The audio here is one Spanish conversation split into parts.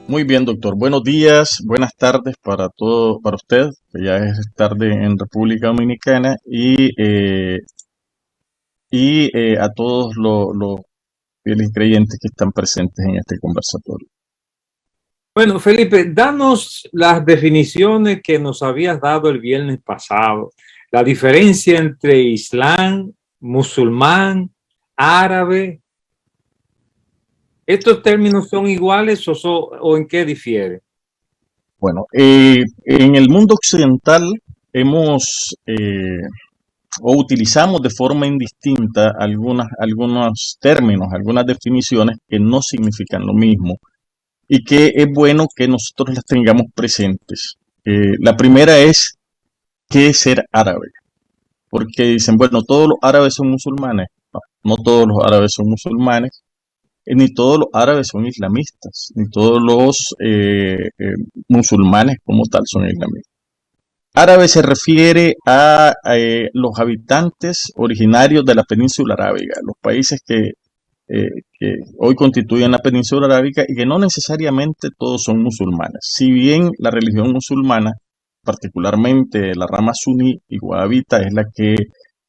Muy bien, doctor. Buenos días, buenas tardes para todo, para usted, que ya es tarde en República Dominicana, y a todos los fieles creyentes que están presentes en este conversatorio. Bueno, Felipe, danos las definiciones que nos habías dado el viernes pasado. La diferencia entre Islam, musulmán, árabe. ¿Estos términos son iguales o en qué difiere? Bueno, en el mundo occidental hemos o utilizamos de forma indistinta algunos términos, algunas definiciones que no significan lo mismo y que es bueno que nosotros las tengamos presentes. La primera es qué es ser árabe, porque dicen, bueno, todos los árabes son musulmanes. No, no todos los árabes son musulmanes, ni todos los árabes son islamistas, ni todos los musulmanes como tal son islamistas. Árabe se refiere a los habitantes originarios de la península arábiga, los países que hoy constituyen la península arábiga y que no necesariamente todos son musulmanes. Si bien la religión musulmana, particularmente la rama suní y wahabita, es la que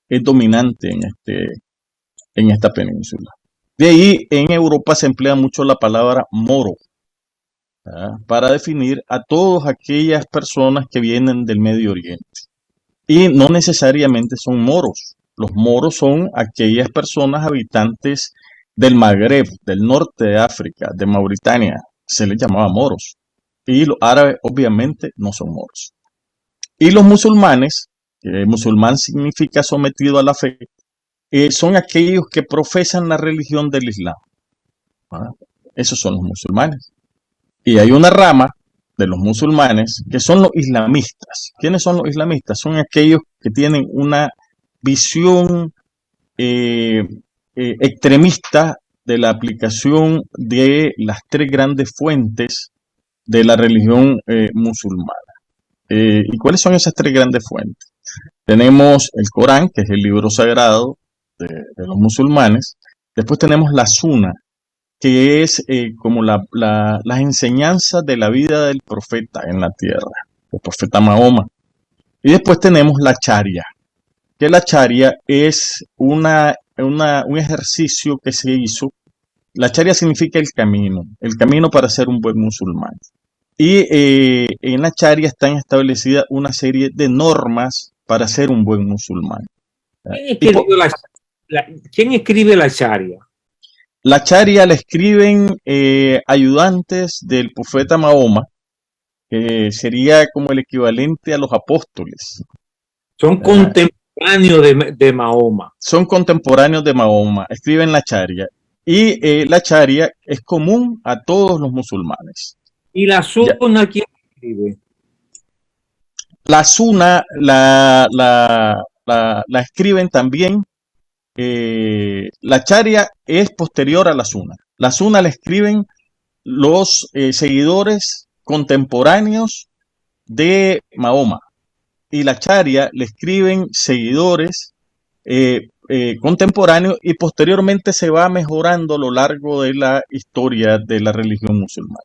es dominante en esta península. De ahí en Europa se emplea mucho la palabra moro, ¿verdad?, para definir a todas aquellas personas que vienen del Medio Oriente. Y no necesariamente son moros. Los moros son aquellas personas habitantes del Magreb, del norte de África, de Mauritania. Se les llamaba moros. Y los árabes obviamente no son moros. Y los musulmanes, que musulmán significa sometido a la fe, son aquellos que profesan la religión del Islam. ¿Ah? Esos son los musulmanes. Y hay una rama de los musulmanes que son los islamistas. ¿Quiénes son los islamistas? Son aquellos que tienen una visión extremista de la aplicación de las tres grandes fuentes de la religión musulmana. ¿Y cuáles son esas tres grandes fuentes? Tenemos el Corán, que es el libro sagrado de los musulmanes. Después tenemos la Suna, que es como las enseñanzas de la vida del profeta en la tierra, el profeta Mahoma. Y después tenemos la Sharia, que la Sharia es un ejercicio que se hizo. La Sharia significa el camino para ser un buen musulmán. Y en la Sharia están establecidas una serie de normas para ser un buen musulmán. ¿Quién escribe la Sharia? La Sharia la escriben ayudantes del profeta Mahoma, que sería como el equivalente a los apóstoles. Son contemporáneos de Mahoma. Son contemporáneos de Mahoma, escriben la Sharia. Y la Sharia es común a todos los musulmanes. ¿Y la Suna quién escribe? La Suna la escriben también. La Sharia es posterior a la Suna. La Suna la escriben los seguidores contemporáneos de Mahoma. Y la Sharia le escriben seguidores contemporáneos y posteriormente se va mejorando a lo largo de la historia de la religión musulmana.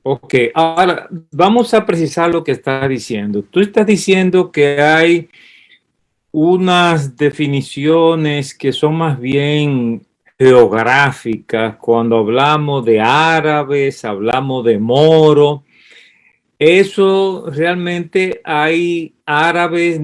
Ok, ahora vamos a precisar lo que estás diciendo. Tú estás diciendo que hay unas definiciones que son más bien geográficas. Cuando hablamos de árabes, hablamos de moro. Eso realmente hay árabes,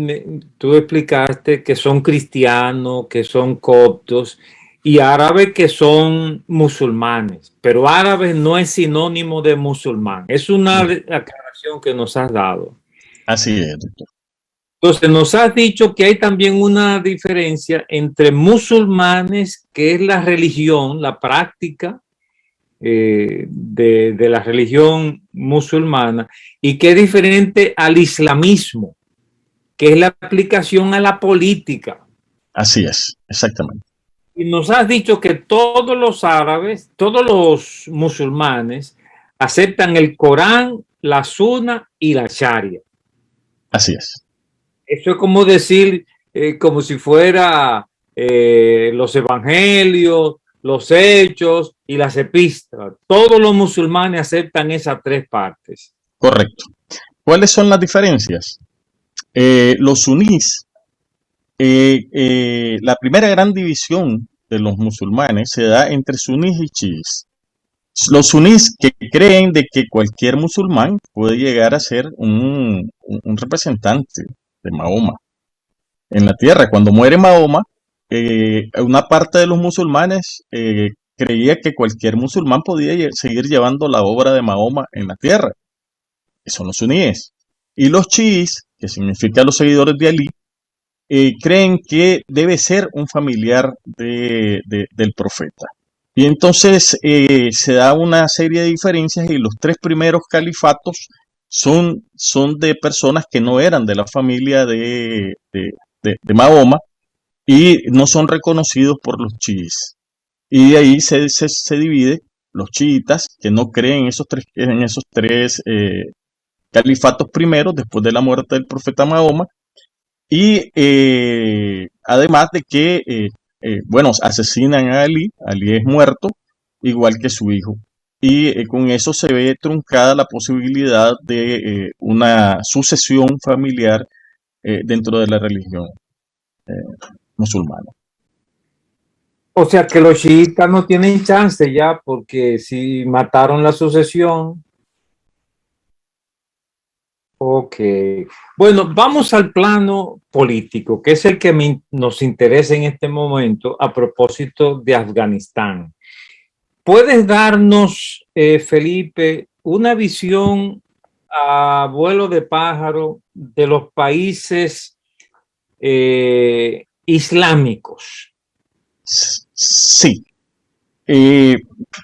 tú explicaste, que son cristianos, que son coptos, y árabes que son musulmanes. Pero árabes no es sinónimo de musulmán. Es una aclaración que nos has dado. Así es, doctor. Entonces nos has dicho que hay también una diferencia entre musulmanes, que es la religión, la práctica de la religión musulmana, y que es diferente al islamismo, que es la aplicación a la política. Así es, exactamente. Y nos has dicho que todos los árabes, todos los musulmanes aceptan el Corán, la Suna y la Sharia. Así es. Eso es como decir, como si fuera los evangelios, los hechos y las epístolas. Todos los musulmanes aceptan esas tres partes. Correcto. ¿Cuáles son las diferencias? Los sunís, la primera gran división de los musulmanes se da entre sunís y chiíes. Los sunís que creen de que cualquier musulmán puede llegar a ser un representante de Mahoma en la tierra. Cuando muere Mahoma, una parte de los musulmanes creía que cualquier musulmán podía seguir llevando la obra de Mahoma en la tierra. Esos son los suníes. Y los chiíes, que significa los seguidores de Ali, creen que debe ser un familiar del profeta. Y entonces se da una serie de diferencias y los tres primeros califatos son de personas que no eran de la familia de Mahoma y no son reconocidos por los chiíes. Y de ahí se divide los chiitas, que no creen en esos tres califatos primeros después de la muerte del profeta Mahoma, y además de que, bueno, asesinan a Ali es muerto, igual que su hijo. Y con eso se ve truncada la posibilidad de una sucesión familiar dentro de la religión musulmana. O sea que los chiitas no tienen chance ya, porque si mataron la sucesión. Ok. Bueno, vamos al plano político, que es el que nos interesa en este momento a propósito de Afganistán. ¿Puedes darnos, Felipe, una visión a vuelo de pájaro de los países islámicos? Sí.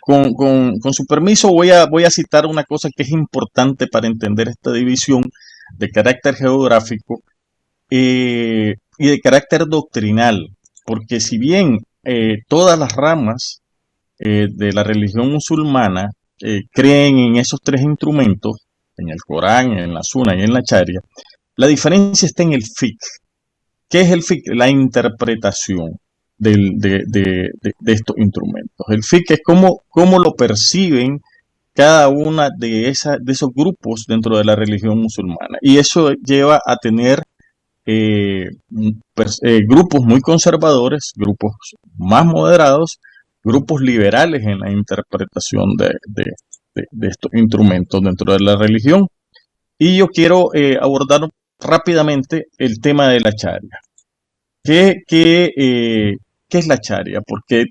Con su permiso voy a citar una cosa que es importante para entender esta división de carácter geográfico y de carácter doctrinal, porque si bien todas las ramas de la religión musulmana creen en esos tres instrumentos, en el Corán, en la Sunna y en la Sharia, la diferencia está en el fiqh. ¿Qué es el fiqh? La interpretación de estos instrumentos. El fiqh es cómo lo perciben cada una de esos grupos dentro de la religión musulmana. Y eso lleva a tener grupos muy conservadores, grupos más moderados, grupos liberales en la interpretación de estos instrumentos dentro de la religión. Y yo quiero abordar rápidamente el tema de la Sharia. ¿Qué es la Sharia? Porque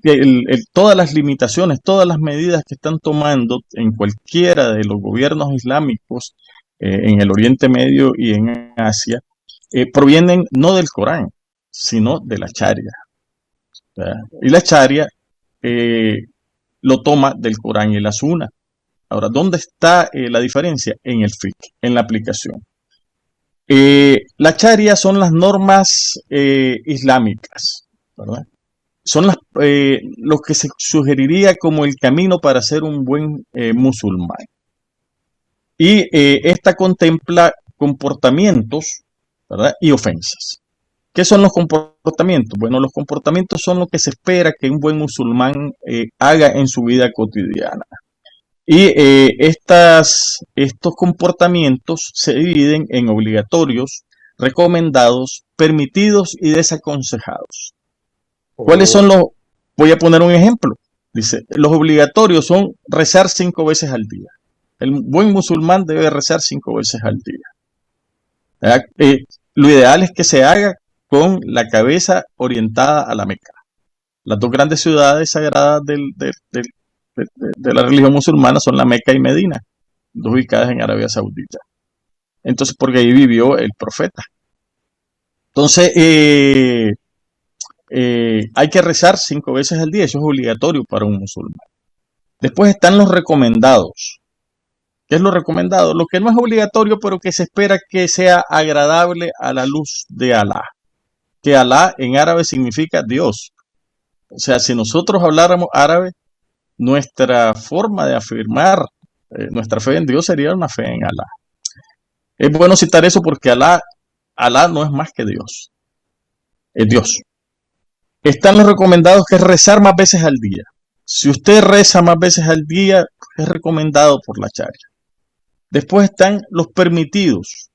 todas las limitaciones, todas las medidas que están tomando en cualquiera de los gobiernos islámicos en el Oriente Medio y en Asia, provienen no del Corán, sino de la Sharia. ¿Verdad? Y la Sharia lo toma del Corán y la Sunna. Ahora, ¿dónde está la diferencia? En el fiqh, en la aplicación. La Sharia son las normas islámicas, ¿verdad? Son lo que se sugeriría como el camino para ser un buen musulmán. Y esta contempla comportamientos, ¿verdad? Y ofensas. ¿Qué son los comportamientos? Bueno, los comportamientos son lo que se espera que un buen musulmán haga en su vida cotidiana. Y estos comportamientos se dividen en obligatorios, recomendados, permitidos y desaconsejados. ¿Cuáles son los? Voy a poner un ejemplo. Dice, los obligatorios son rezar 5 veces al día. El buen musulmán debe rezar 5 veces al día. Lo ideal es que se haga con la cabeza orientada a la Meca. Las dos grandes ciudades sagradas de la religión musulmana son la Meca y Medina, dos ubicadas en Arabia Saudita. Entonces, porque ahí vivió el profeta. Entonces, hay que rezar 5 veces al día, eso es obligatorio para un musulmán. Después están los recomendados. ¿Qué es lo recomendado? Lo que no es obligatorio, pero que se espera que sea agradable a la luz de Alá. Que Alá en árabe significa Dios. O sea, si nosotros habláramos árabe, nuestra forma de afirmar nuestra fe en Dios sería una fe en Alá. Es bueno citar eso porque Alá no es más que Dios. Es Dios. Están los recomendados, que es rezar más veces al día. Si usted reza más veces al día, es recomendado por la Sharia. Después están los permitidos,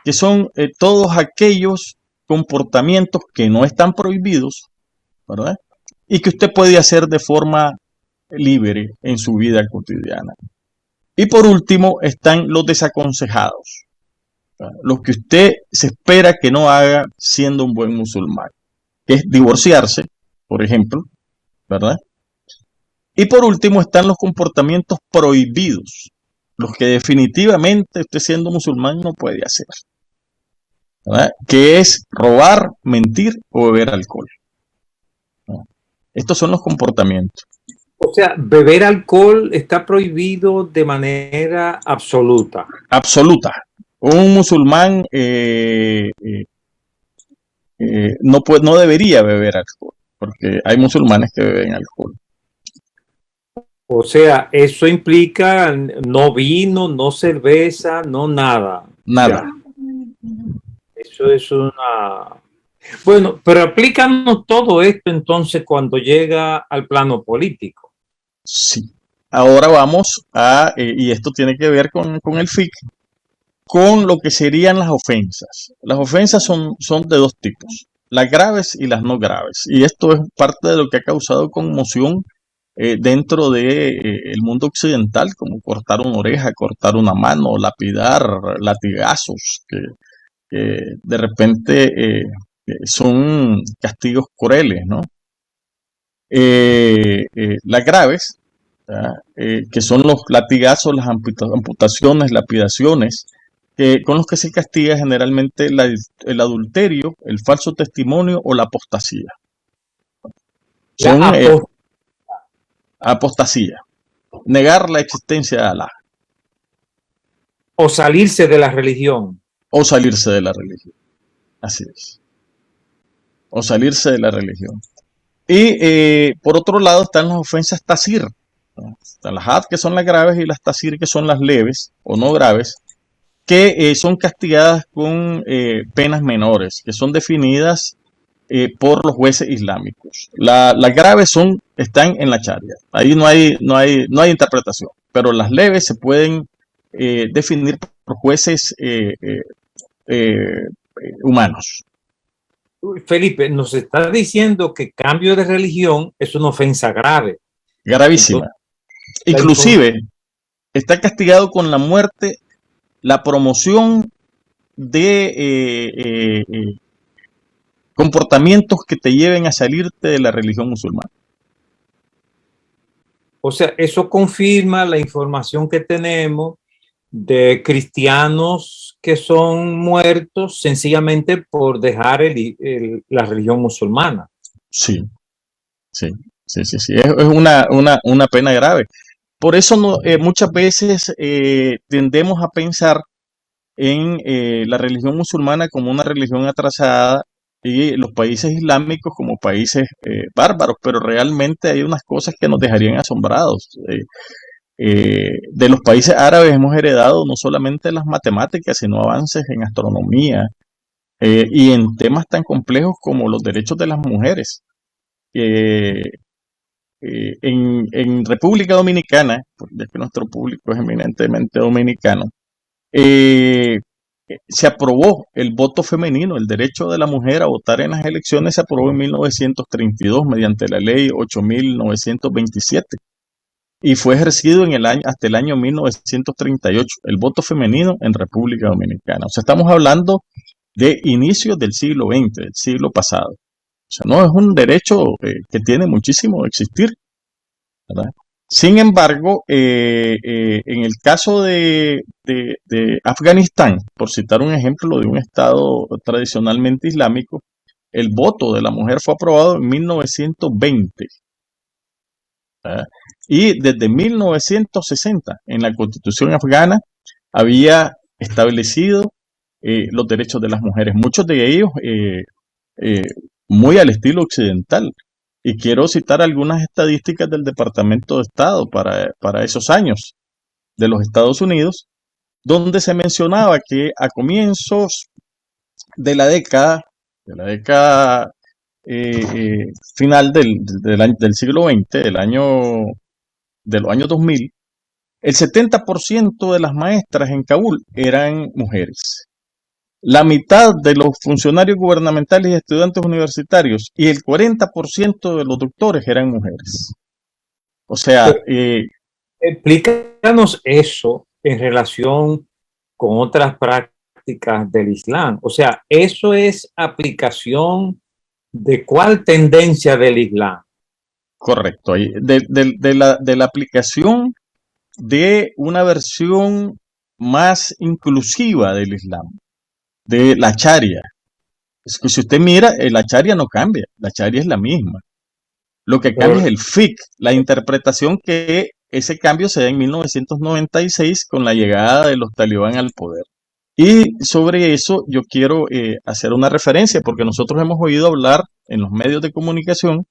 que son todos aquellos comportamientos que no están prohibidos, ¿verdad? Y que usted puede hacer de forma libre en su vida cotidiana. Y por último están los desaconsejados, ¿verdad? Los que usted se espera que no haga siendo un buen musulmán, que es divorciarse, por ejemplo, ¿verdad? Y por último están los comportamientos prohibidos, los que definitivamente usted siendo musulmán no puede hacer, ¿verdad? Que es robar, mentir o beber alcohol, ¿verdad? Estos son los comportamientos. O sea, beber alcohol está prohibido de manera absoluta. Absoluta. Un musulmán no debería beber alcohol, porque hay musulmanes que beben alcohol. O sea, eso implica no vino, no cerveza, no nada. Nada. Ya. Eso es una... Bueno, pero aplícanos todo esto entonces cuando llega al plano político. Sí. Ahora vamos y esto tiene que ver con el fiqh, con lo que serían las ofensas. Las ofensas son de dos tipos, las graves y las no graves. Y esto es parte de lo que ha causado conmoción dentro del mundo occidental, como cortar una oreja, cortar una mano, lapidar, latigazos, que de repente son castigos crueles, ¿no? Las graves, que son los latigazos, las amputaciones, lapidaciones, con los que se castiga generalmente el adulterio, el falso testimonio o la apostasía. Son apostasía, negar la existencia de Alá. O salirse de la religión. O salirse de la religión. Así es. O salirse de la religión. Y por otro lado están las ofensas tasir. Están las had, que son las graves, y las tasir, que son las leves o no graves, que son castigadas con penas menores, que son definidas por los jueces islámicos. Las graves están en la Sharia. Ahí no hay interpretación. Pero las leves se pueden definir por jueces humanos. Felipe, nos está diciendo que cambio de religión es una ofensa grave. Gravísima. Inclusive está castigado con la muerte la promoción de comportamientos que te lleven a salirte de la religión musulmana. O sea, eso confirma la información que tenemos de cristianos que son muertos sencillamente por dejar la religión musulmana. Sí. Es una pena grave. Por eso muchas veces tendemos a pensar en la religión musulmana como una religión atrasada y los países islámicos como países bárbaros, pero realmente hay unas cosas que nos dejarían asombrados. De los países árabes hemos heredado no solamente las matemáticas, sino avances en astronomía y en temas tan complejos como los derechos de las mujeres. En República Dominicana, ya que nuestro público es eminentemente dominicano, se aprobó el voto femenino, el derecho de la mujer a votar en las elecciones se aprobó en 1932 mediante la ley 8.927 y fue ejercido hasta el año 1938, el voto femenino en República Dominicana. O sea, estamos hablando de inicios del siglo XX, del siglo pasado. O sea, no es un derecho que tiene muchísimo de existir, ¿verdad? Sin embargo, en el caso de Afganistán, por citar un ejemplo de un estado tradicionalmente islámico, el voto de la mujer fue aprobado en 1920. ¿Verdad? Y desde 1960, en la constitución afgana, había establecido los derechos de las mujeres, muchos de ellos muy al estilo occidental. Y quiero citar algunas estadísticas del Departamento de Estado para esos años de los Estados Unidos, donde se mencionaba que a comienzos de la década final del siglo XX, de los años 2000, el 70% de las maestras en Kabul eran mujeres. La mitad de los funcionarios gubernamentales y estudiantes universitarios y el 40% de los doctores eran mujeres. O sea, explícanos eso en relación con otras prácticas del Islam. O sea, eso es aplicación de cuál tendencia del Islam. correcto. De la aplicación de una versión más inclusiva del Islam, de la Sharia. Es que si usted mira, la Sharia no cambia, la Sharia es la misma. Lo que cambia es el fiqh, la interpretación que ese cambio se da en 1996 con la llegada de los talibán al poder. Y sobre eso yo quiero hacer una referencia, porque nosotros hemos oído hablar en los medios de comunicación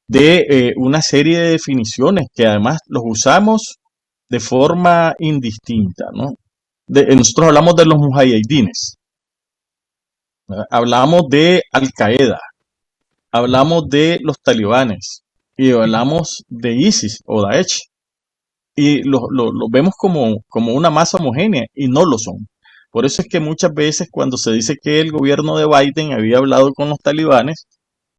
de una serie de definiciones que además los usamos de forma indistinta, ¿no? Nosotros hablamos de los mujahidines, ¿verdad? Hablamos de Al-Qaeda, hablamos de los talibanes y hablamos de ISIS o Daesh y lo vemos como una masa homogénea y no lo son. Por eso es que muchas veces cuando se dice que el gobierno de Biden había hablado con los talibanes,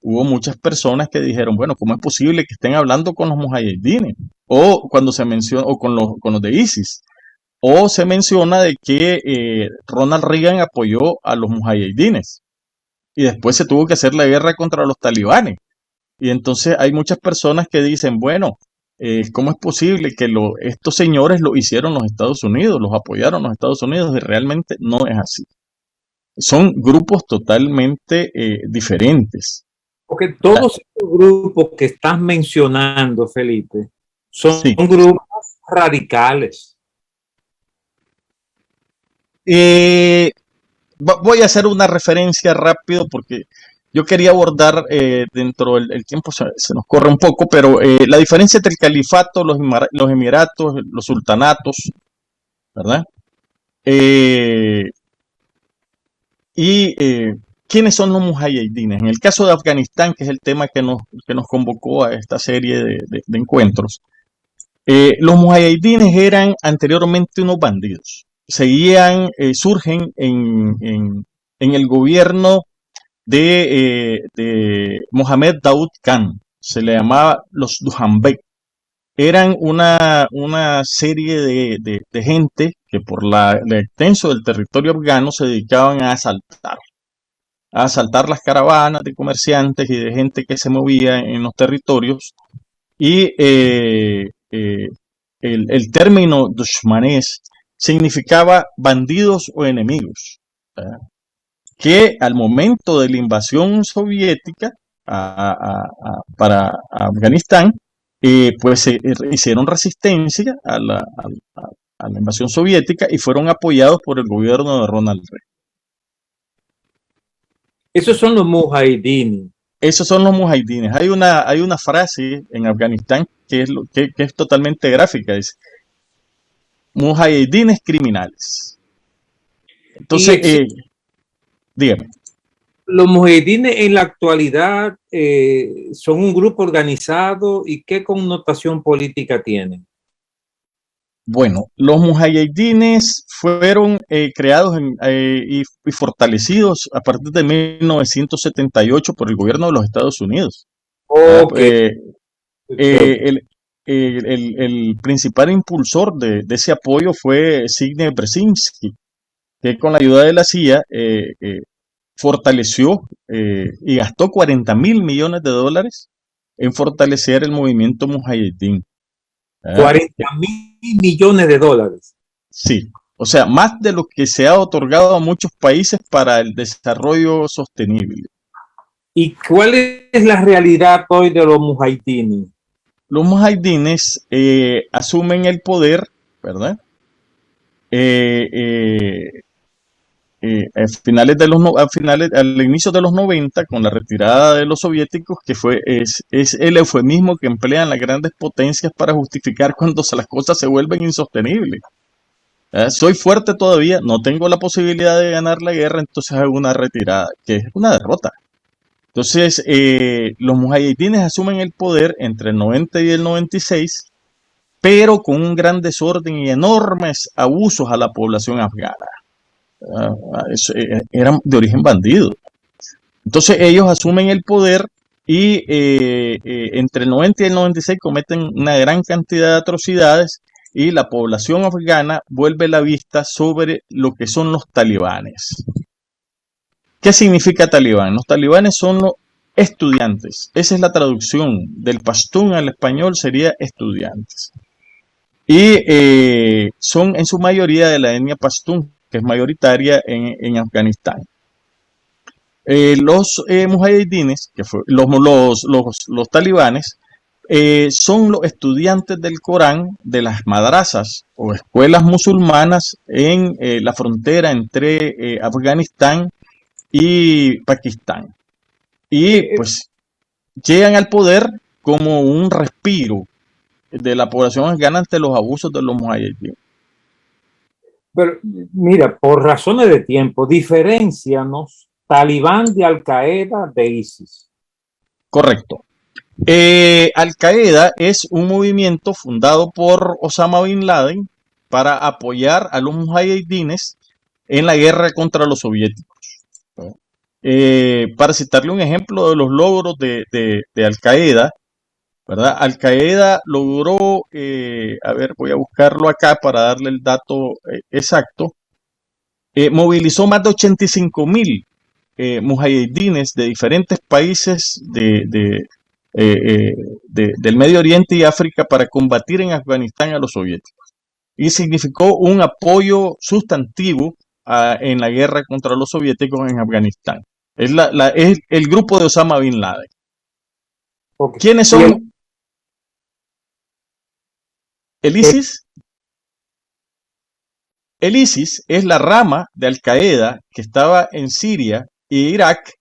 hubo muchas personas que dijeron, bueno, ¿cómo es posible que estén hablando con los mujahidines? O cuando se menciona, o con los de ISIS. O se menciona de que Ronald Reagan apoyó a los mujahidines y después se tuvo que hacer la guerra contra los talibanes. Y entonces hay muchas personas que dicen, bueno, ¿cómo es posible que estos señores lo hicieron los Estados Unidos, los apoyaron los Estados Unidos? Y realmente no es así. Son grupos totalmente diferentes. Porque todos estos grupos que estás mencionando, Felipe, son Sí. grupos radicales. Voy a hacer una referencia rápido porque yo quería abordar dentro del tiempo, se nos corre un poco, pero la diferencia entre el califato, los emiratos, los sultanatos, ¿verdad? ¿Quiénes son los mujahidines? En el caso de Afganistán, que es el tema que nos convocó a esta serie de encuentros, los mujahidines eran anteriormente unos bandidos. Surgen en el gobierno de Mohamed Daoud Khan, se le llamaba los Duhanbek. Eran una serie de gente que por el extenso del territorio afgano se dedicaban a asaltar las caravanas de comerciantes y de gente que se movía en los territorios. Y el término dushmanés significaba bandidos o enemigos, ¿verdad? Que al momento de la invasión soviética para Afganistán, pues hicieron resistencia a la invasión soviética y fueron apoyados por el gobierno de Ronald Reagan. Esos son los mujahidines. Esos son los mujahidines. Hay una frase en Afganistán que es totalmente gráfica, dice, mujahidines criminales. Entonces, dígame. Los mujahidines en la actualidad son un grupo organizado y ¿qué connotación política tienen? Bueno, los mujahidines fueron creados y fortalecidos a partir de 1978 por el gobierno de los Estados Unidos. Okay. El principal impulsor de ese apoyo fue Zbigniew Brzezinski, que con la ayuda de la CIA fortaleció y gastó $40.000 millones en fortalecer el movimiento mujahidín. $40.000 millones. Sí, o sea, más de lo que se ha otorgado a muchos países para el desarrollo sostenible. ¿Y cuál es la realidad hoy de los mujahidines? Los mujahidines asumen el poder, ¿verdad? Al inicio de los 90, con la retirada de los soviéticos, que es el eufemismo que emplean las grandes potencias para justificar cuando las cosas se vuelven insostenibles. Soy fuerte todavía, no tengo la posibilidad de ganar la guerra, entonces hago una retirada, que es una derrota. Entonces, los mujahidines asumen el poder entre el 90 y el 96, pero con un gran desorden y enormes abusos a la población afgana. Eran de origen bandido. Entonces ellos asumen el poder y entre el 90 y el 96 cometen una gran cantidad de atrocidades y la población afgana vuelve la vista sobre lo que son los talibanes. ¿Qué significa talibán? Los talibanes son los estudiantes. Esa es la traducción del pastún al español, sería estudiantes. Y son en su mayoría de la etnia pastún, que es mayoritaria en Afganistán. Los mujahidines, que fue, los talibanes, son los estudiantes del Corán de las madrasas o escuelas musulmanas en la frontera entre Afganistán y Pakistán. Y pues llegan al poder como un respiro de la población afgana ante los abusos de los mujahidines. Pero mira, por razones de tiempo, diferencianos Talibán de Al Qaeda de ISIS. Correcto. Al Qaeda es un movimiento fundado por Osama Bin Laden para apoyar a los mujahidines en la guerra contra los soviéticos. Para citarle un ejemplo de los logros de Al Qaeda, ¿verdad? Al Qaeda logró, a ver, voy a buscarlo acá para darle el dato exacto, movilizó más de 85,000 mujahidines de diferentes países del Medio Oriente y África para combatir en Afganistán a los soviéticos. Y significó un apoyo sustantivo en la guerra contra los soviéticos en Afganistán. Es el grupo de Osama Bin Laden. Okay. ¿Quiénes son? ¿El ISIS? El ISIS es la rama de Al Qaeda que estaba en Siria e Irak,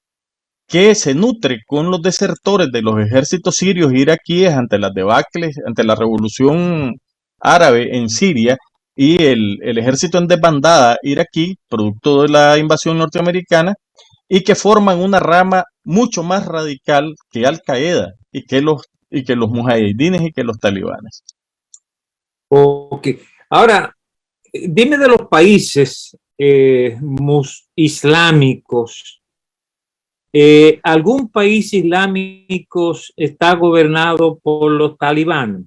que se nutre con los desertores de los ejércitos sirios e iraquíes ante las debacles, ante la revolución árabe en Siria y el ejército en desbandada iraquí, producto de la invasión norteamericana, y que forman una rama mucho más radical que Al Qaeda y que los mujahidines y que los talibanes. Ok. Ahora, dime de los países islámicos. ¿Algún país islámico está gobernado por los talibanes?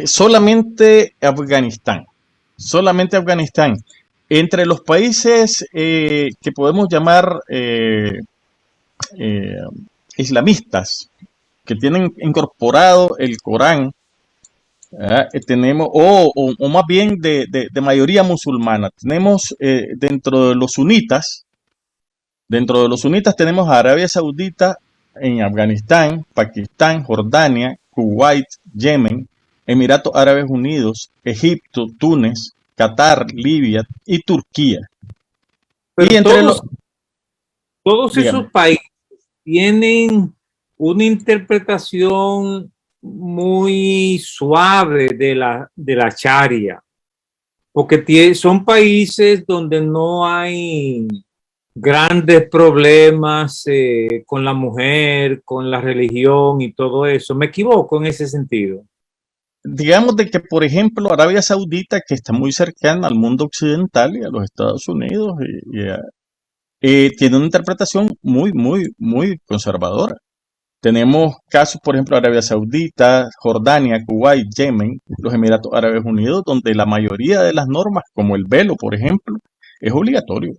Solamente Afganistán. Solamente Afganistán. Entre los países que podemos llamar islamistas, que tienen incorporado el Corán, tenemos, o más bien de mayoría musulmana, tenemos dentro de los sunitas tenemos a Arabia Saudita en Afganistán, Pakistán, Jordania, Kuwait, Yemen, Emiratos Árabes Unidos, Egipto, Túnez, Qatar, Libia y Turquía. Pero y entre todos esos países tienen una interpretación muy suave de la Sharia, porque son países donde no hay grandes problemas con la mujer, con la religión y todo eso. ¿Me equivoco en ese sentido? Digamos de que, por ejemplo, Arabia Saudita, que está muy cercana al mundo occidental y a los Estados Unidos, tiene una interpretación muy, muy, muy conservadora. Tenemos casos, por ejemplo, Arabia Saudita, Jordania, Kuwait, Yemen, los Emiratos Árabes Unidos, donde la mayoría de las normas, como el velo, por ejemplo, es obligatorio.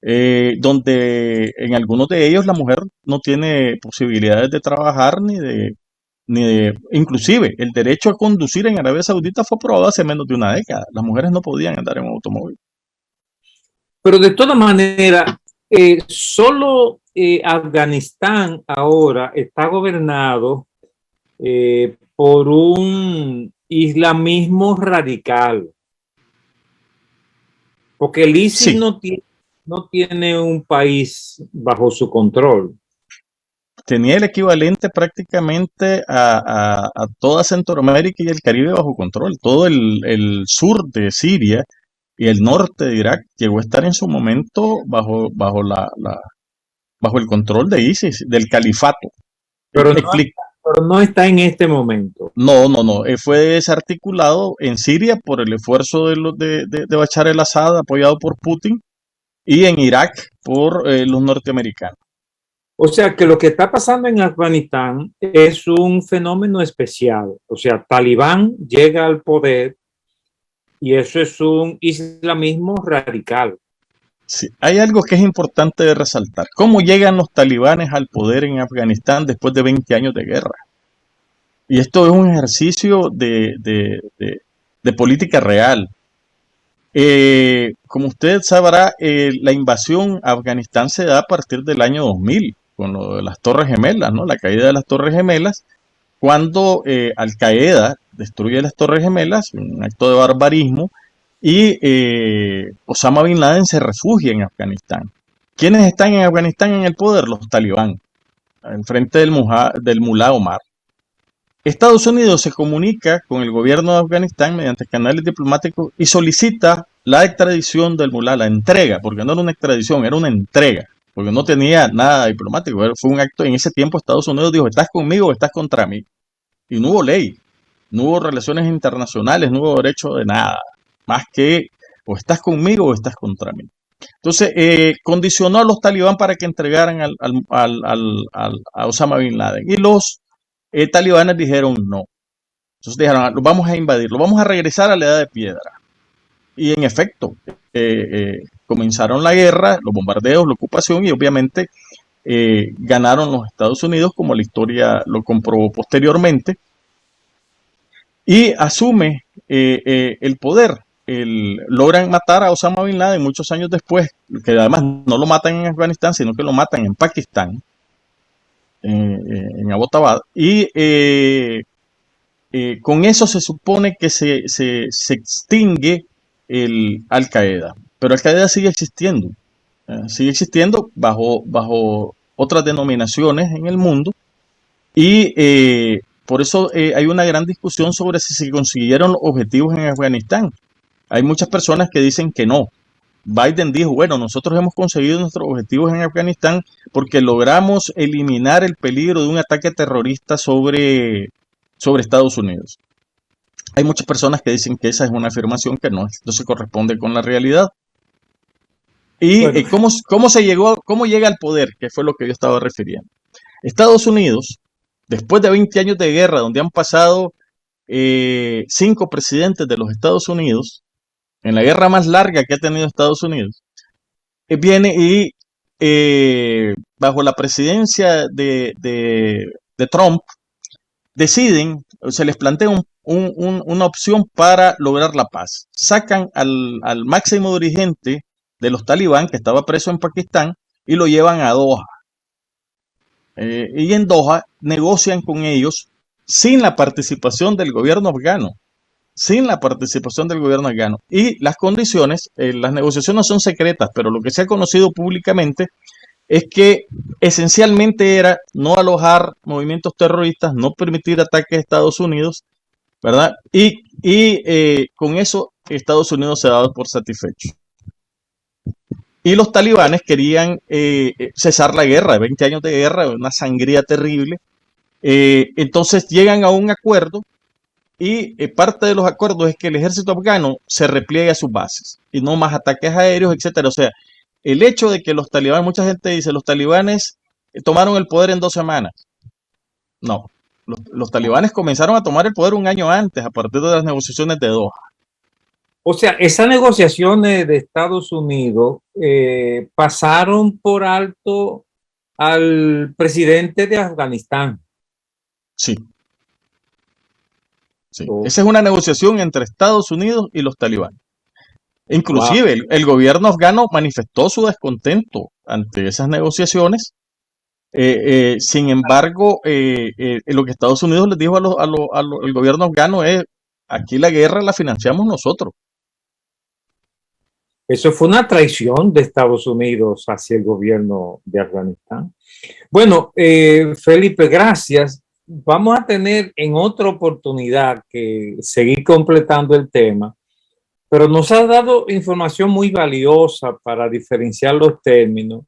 Donde en algunos de ellos la mujer no tiene posibilidades de trabajar inclusive el derecho a conducir en Arabia Saudita fue aprobado hace menos de una década. Las mujeres no podían andar en un automóvil. Pero de todas maneras, solo Afganistán ahora está gobernado por un islamismo radical. Porque el ISIS sí. no tiene un país bajo su control. Tenía el equivalente prácticamente a toda Centroamérica y el Caribe bajo control. Todo el sur de Siria y el norte de Irak llegó a estar en su momento bajo bajo el control de ISIS, del califato. Pero no está en este momento. No. Fue desarticulado en Siria por el esfuerzo de Bashar el-Assad, apoyado por Putin, y en Irak por los norteamericanos. O sea que lo que está pasando en Afganistán es un fenómeno especial. O sea, Talibán llega al poder y eso es un islamismo radical. Sí, hay algo que es importante de resaltar. ¿Cómo llegan los talibanes al poder en Afganistán después de 20 años de guerra? Y esto es un ejercicio de política real. Como usted sabrá, la invasión a Afganistán se da a partir del año 2000, con lo de las Torres Gemelas, ¿no? La caída de las Torres Gemelas, cuando Al-Qaeda destruye las Torres Gemelas, un acto de barbarismo, y Osama Bin Laden se refugia en Afganistán. ¿Quiénes están en Afganistán en el poder? Los talibán, en frente del Mullah Omar. Estados Unidos se comunica con el gobierno de Afganistán mediante canales diplomáticos y solicita la extradición del Mullah, la entrega, porque no era una extradición, era una entrega, porque no tenía nada diplomático, fue un acto. En ese tiempo Estados Unidos dijo, ¿estás conmigo o estás contra mí? Y no hubo ley, no hubo relaciones internacionales, no hubo derecho de nada, más que o estás conmigo o estás contra mí. Entonces, condicionó a los talibán para que entregaran a Osama Bin Laden. Y los talibanes dijeron no. Entonces dijeron, lo vamos a invadir, lo vamos a regresar a la edad de piedra. Y en efecto, comenzaron la guerra, los bombardeos, la ocupación, y obviamente ganaron los Estados Unidos, como la historia lo comprobó posteriormente, y asume el poder. Logran matar a Osama Bin Laden muchos años después, que además no lo matan en Afganistán, sino que lo matan en Pakistán, en Abbottabad, y con eso se supone que se extingue el Al-Qaeda, pero Al-Qaeda sigue existiendo bajo otras denominaciones en el mundo, y por eso hay una gran discusión sobre si se consiguieron los objetivos en Afganistán. Hay muchas personas que dicen que no. Biden dijo, bueno, nosotros hemos conseguido nuestros objetivos en Afganistán porque logramos eliminar el peligro de un ataque terrorista sobre Estados Unidos. Hay muchas personas que dicen que esa es una afirmación que no se corresponde con la realidad. ¿Y bueno, cómo llega al poder? Que fue lo que yo estaba refiriendo. Estados Unidos, después de 20 años de guerra, donde han pasado 5 presidentes de los Estados Unidos, en la guerra más larga que ha tenido Estados Unidos, viene y bajo la presidencia de Trump, deciden, se les plantea una opción para lograr la paz. Sacan al máximo dirigente de los talibán, que estaba preso en Pakistán, y lo llevan a Doha. Y en Doha negocian con ellos sin la participación del gobierno afgano. Y las condiciones, las negociaciones son secretas, pero lo que se ha conocido públicamente es que esencialmente era no alojar movimientos terroristas, no permitir ataques a Estados Unidos, ¿verdad? Y con eso Estados Unidos se daba por satisfecho. Y los talibanes querían cesar la guerra, 20 años de guerra, una sangría terrible. Entonces llegan a un acuerdo. Y parte de los acuerdos es que el ejército afgano se repliegue a sus bases y no más ataques aéreos, etcétera. O sea, el hecho de que los talibanes, mucha gente dice, los talibanes tomaron el poder en 2 semanas. No, los talibanes comenzaron a tomar el poder un año antes, a partir de las negociaciones de Doha. O sea, esas negociaciones de Estados Unidos pasaron por alto al presidente de Afganistán. Sí. Sí. Esa es una negociación entre Estados Unidos y los talibanes. Inclusive el gobierno afgano manifestó su descontento ante esas negociaciones. Sin embargo, lo que Estados Unidos les dijo al gobierno afgano es, aquí la guerra la financiamos nosotros. Eso fue una traición de Estados Unidos hacia el gobierno de Afganistán. Bueno, Felipe, gracias. Vamos a tener en otra oportunidad que seguir completando el tema, pero nos ha dado información muy valiosa para diferenciar los términos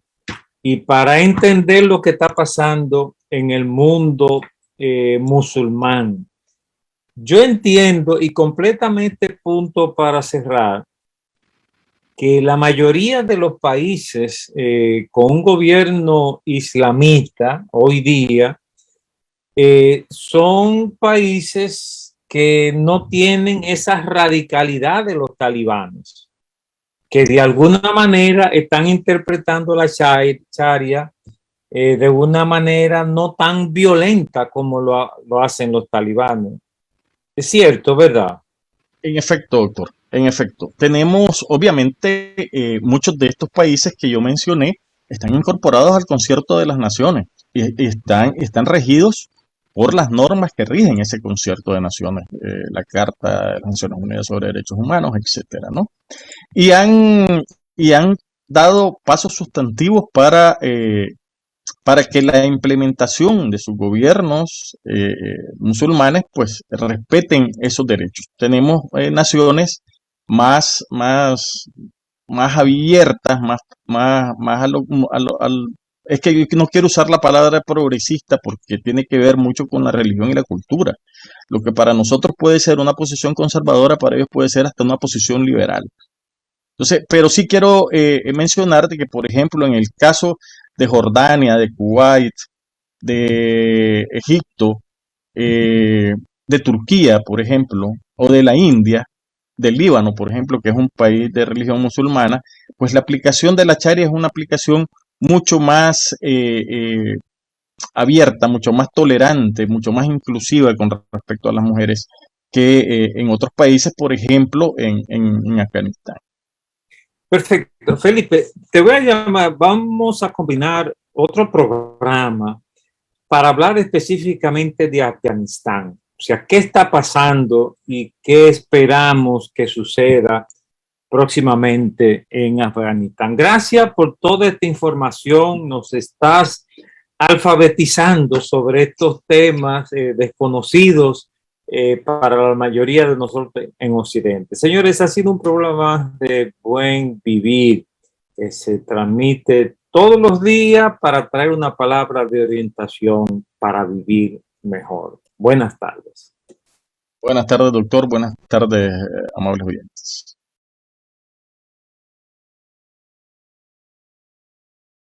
y para entender lo que está pasando en el mundo musulmán. Yo entiendo y completamente punto para cerrar que la mayoría de los países con un gobierno islamista hoy día son países que no tienen esa radicalidad de los talibanes, que de alguna manera están interpretando la Sharia de una manera no tan violenta como lo hacen los talibanes. Es cierto, ¿verdad? En efecto, doctor, en efecto. Tenemos, obviamente, muchos de estos países que yo mencioné están incorporados al Concierto de las Naciones y están regidos por las normas que rigen ese Concierto de Naciones, la Carta de las Naciones Unidas sobre Derechos Humanos, etcétera, ¿no? Y han dado pasos sustantivos para que la implementación de sus gobiernos musulmanes pues respeten esos derechos. Tenemos naciones más, más, más abiertas, más es que yo no quiero usar la palabra progresista porque tiene que ver mucho con la religión y la cultura. Lo que para nosotros puede ser una posición conservadora, para ellos puede ser hasta una posición liberal. Entonces, pero sí quiero mencionarte que, por ejemplo, en el caso de Jordania, de Kuwait, de Egipto, de Turquía, por ejemplo, o de la India, del Líbano, por ejemplo, que es un país de religión musulmana, pues la aplicación de la Sharia es una aplicación mucho más abierta, mucho más tolerante, mucho más inclusiva con respecto a las mujeres que en otros países, por ejemplo, en Afganistán. Perfecto. Felipe, te voy a llamar, vamos a combinar otro programa para hablar específicamente de Afganistán. O sea, ¿qué está pasando y qué esperamos que suceda próximamente en Afganistán? Gracias por toda esta información. Nos estás alfabetizando sobre estos temas desconocidos para la mayoría de nosotros en Occidente. Señores, ha sido un programa de buen vivir que se transmite todos los días para traer una palabra de orientación para vivir mejor. Buenas tardes. Buenas tardes, doctor. Buenas tardes, amables oyentes.